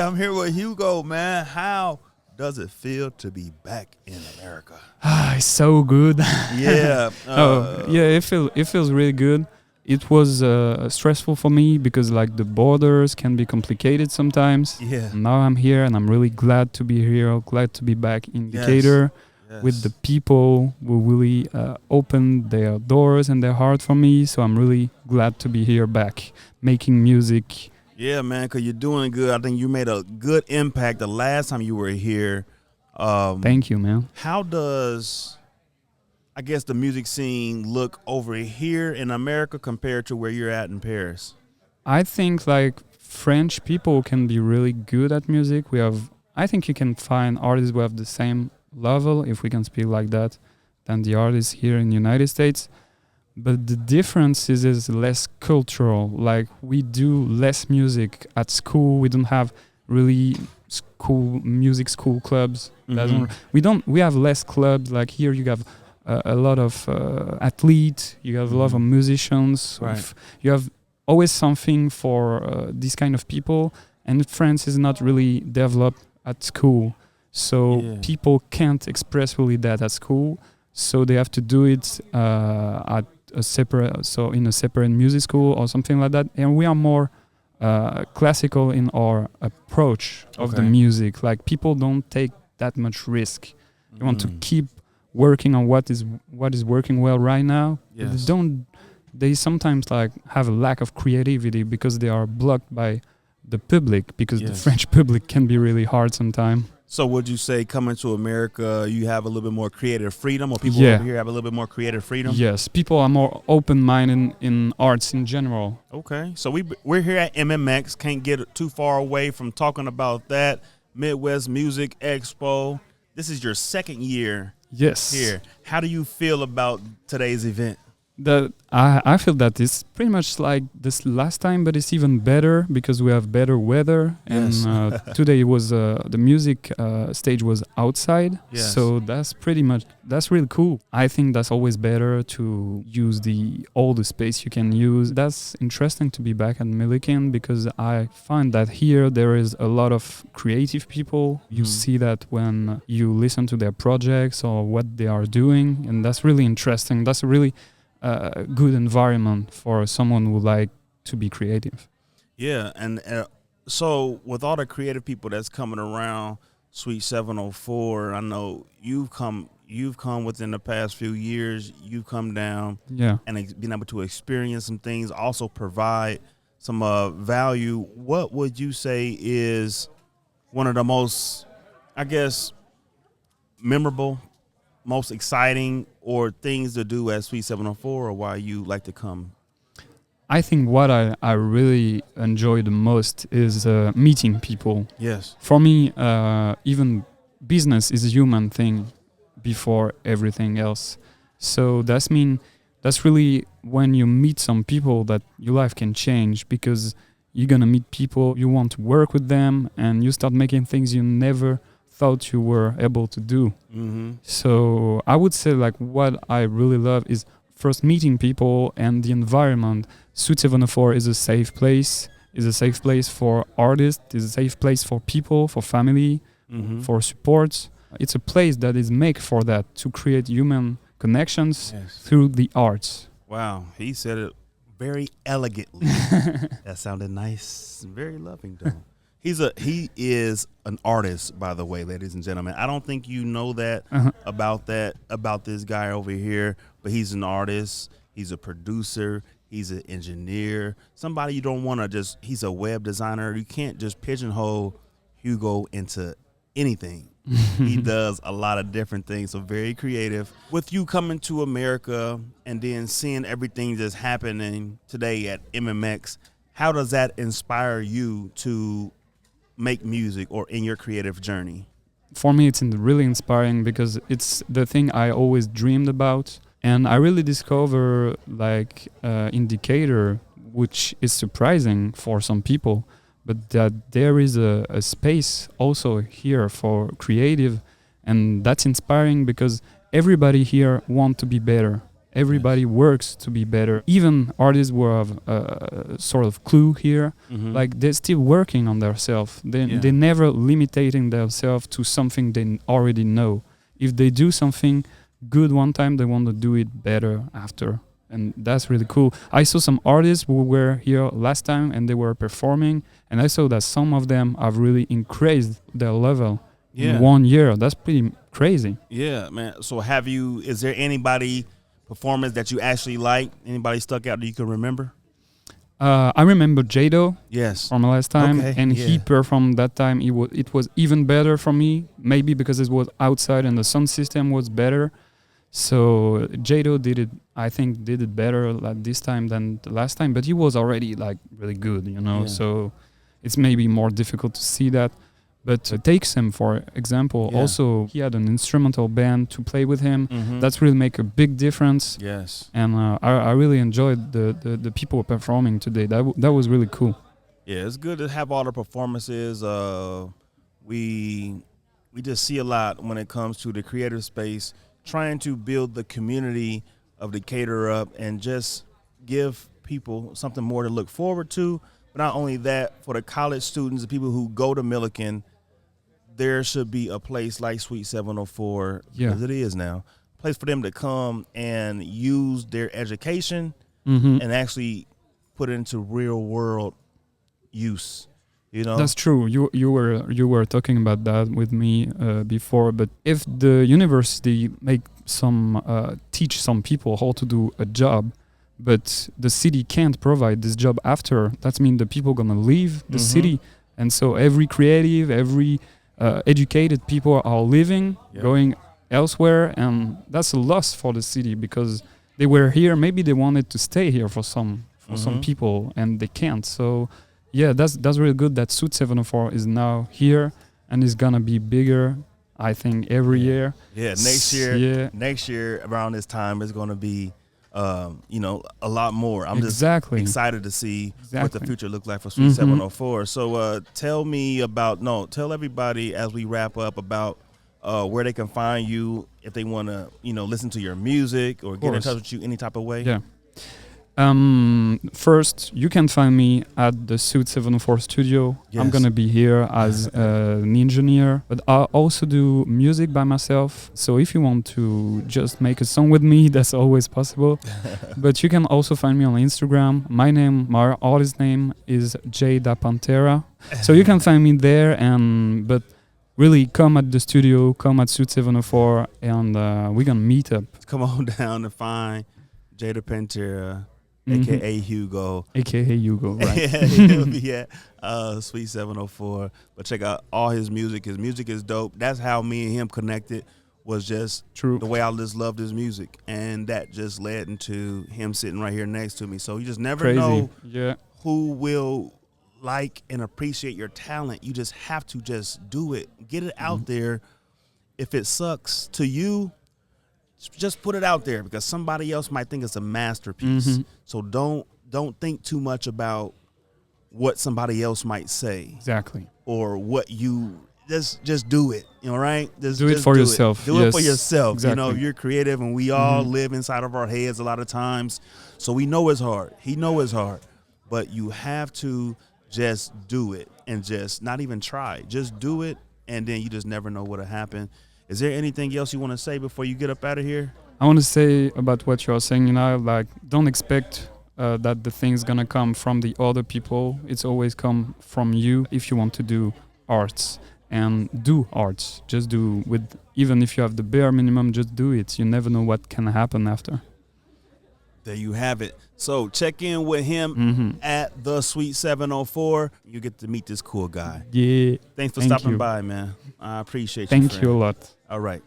Yeah, I'm here with Hugo, man. How does it feel to be back in America? It's so good. Yeah. Yeah, it feels really good. It was stressful for me because like the borders can be complicated sometimes. Yeah. Now I'm here and I'm really glad to be here. Glad to be back in Yes. Decatur with Yes. the people who really opened their doors and their heart for me. So I'm really glad to be here back making music. Yeah, man, because you're doing good. I think you made a good impact the last time you were here. Thank you, man. How does, I guess, the music scene look over here in America compared to where you're at in Paris? I think like French people can be really good at music. I think you can find artists who have the same level, if we can speak like that, than the artists here in the United States. But the difference is less cultural. Like we do less music at school. We don't have really music school clubs. We have less clubs. Like here you have a lot of athletes. You have a lot of musicians. Right. You have always something for these kind of people. And France is not really developed at school. So people can't express really that at school. So they have to do it at in a separate music school or something like that. And we are more classical in our approach of the music. Like people don't take that much risk. They want to keep working on what is working well right now. Yes. They sometimes like have a lack of creativity because they are blocked by the public, because the French public can be really hard sometimes. So would you say coming to America, you have a little bit more creative freedom, or people over here have a little bit more creative freedom? Yes, people are more open-minded in arts in general. Okay, so we're here at MMX. Can't get too far away from talking about that. Midwest Music Expo. This is your second year here. How do you feel about today's event? I feel that it's pretty much like this last time, but it's even better because we have better weather. And today was the music stage was outside, so that's really cool. I think that's always better to use all the space you can use. That's interesting to be back at Milliken because I find that here there is a lot of creative people. You see that when you listen to their projects or what they are doing, and that's really interesting. That's a really good environment for someone who like to be creative. Yeah, and so with all the creative people that's coming around Suite 704, I know you've come within the past few years. You've come down, and been able to experience some things, also provide some value. What would you say is one of the most, I guess, memorable, most exciting, or things to do at Suite 704, or why you like to come? I think what I really enjoy the most is meeting people. Yes. For me, even business is a human thing before everything else. So that's really when you meet some people that your life can change, because you're gonna meet people, you want to work with them, and you start making things you never thought you were able to do. So I would say like what I really love is first meeting people and the environment. Suite 704 is a safe place. Is a safe place for artists. Is a safe place for people, for family, for support. It's a place that is made for that, to create human connections through the arts. Wow, he said it very elegantly. That sounded nice, very loving though. He is an artist, by the way, ladies and gentlemen. I don't think you know that about this guy over here, but he's an artist. He's a producer. He's an engineer. Somebody you don't want to he's a web designer. You can't just pigeonhole Hugo into anything. He does a lot of different things, so very creative. With you coming to America and then seeing everything that's happening today at MMX, how does that inspire you to make music or in your creative journey? For me, it's really inspiring because it's the thing I always dreamed about. And I really discover like indicator, which is surprising for some people, but that there is a space also here for creative. And that's inspiring because everybody here wants to be better. Everybody works to be better. Even artists who have a sort of clue here, like they're still working on themselves. They never limiting themselves to something they already know. If they do something good one time, they want to do it better after. And that's really cool. I saw some artists who were here last time and they were performing, and I saw that some of them have really increased their level in 1 year. That's pretty crazy. Yeah, man. So is there anybody performance that you actually like? Anybody stuck out that you can remember? I remember Jado. Yes. From last time, and he performed that time. It was even better for me, maybe because it was outside and the sound system was better. So Jado did it better like this time than the last time, but he was already like really good, you know. So it's maybe more difficult to see that. But Takesem, for example, also he had an instrumental band to play with him. That's really make a big difference. Yes. And I really enjoyed the people performing today. That was really cool. Yeah, it's good to have all the performances. We just see a lot when it comes to the creative space, trying to build the community of Decatur up and just give people something more to look forward to. But not only that, for the college students, the people who go to Milliken, there should be a place like Suite 704, as it is now, a place for them to come and use their education and actually put it into real world use. You know? That's true. You were talking about that with me before. But if the university teach some people how to do a job, but the city can't provide this job after, that means the people gonna leave the city, and so every creative, every educated people are leaving, going elsewhere, and that's a loss for the city because they were here. Maybe they wanted to stay here for some people, and they can't. So. Yeah, that's really good that Suite 704 is now here and is gonna be bigger, I think, every year. Yeah, next year around this time is gonna be, a lot more. I'm just excited to see what the future looks like for Suite 704. So tell everybody as we wrap up about where they can find you if they want to, listen to your music or get in touch with you any type of way. Yeah. First, you can find me at the Suite 704 studio. Yes. I'm gonna be here as an engineer, but I also do music by myself. So if you want to just make a song with me, that's always possible. But you can also find me on Instagram. My artist name is J Da Pantera. So you can find me there, but really come at the studio, come at Suite 704, and we're gonna meet up. Come on down to find J Da Pantera. AKA Hugo. AKA Hugo, right. He'll be at Suite 704. But check out all his music. His music is dope. That's how me and him connected, was just the way I just loved his music. And that just led into him sitting right here next to me. So you just never know who will like and appreciate your talent. You just have to just do it. Get it out there. If it sucks to you, just put it out there because somebody else might think it's a masterpiece. So don't think too much about what somebody else might say. Exactly. Or what you just do it. You know, right? Do it for yourself. Do it for yourself. Exactly. You're creative, and we all live inside of our heads a lot of times. So we know it's hard. He know it's hard, but you have to just do it and just not even try. Just do it, and then you just never know what'll happen. Is there anything else you want to say before you get up out of here? I want to say about what you're saying now, like don't expect that the thing's going to come from the other people. It's always come from you if you want to do arts. And do arts. Just do even if you have the bare minimum, just do it. You never know what can happen after. There you have it. So check in with him at the Suite 704. You get to meet this cool guy. Yeah. Thanks for stopping by, man. I appreciate you. Thank you a lot. All right.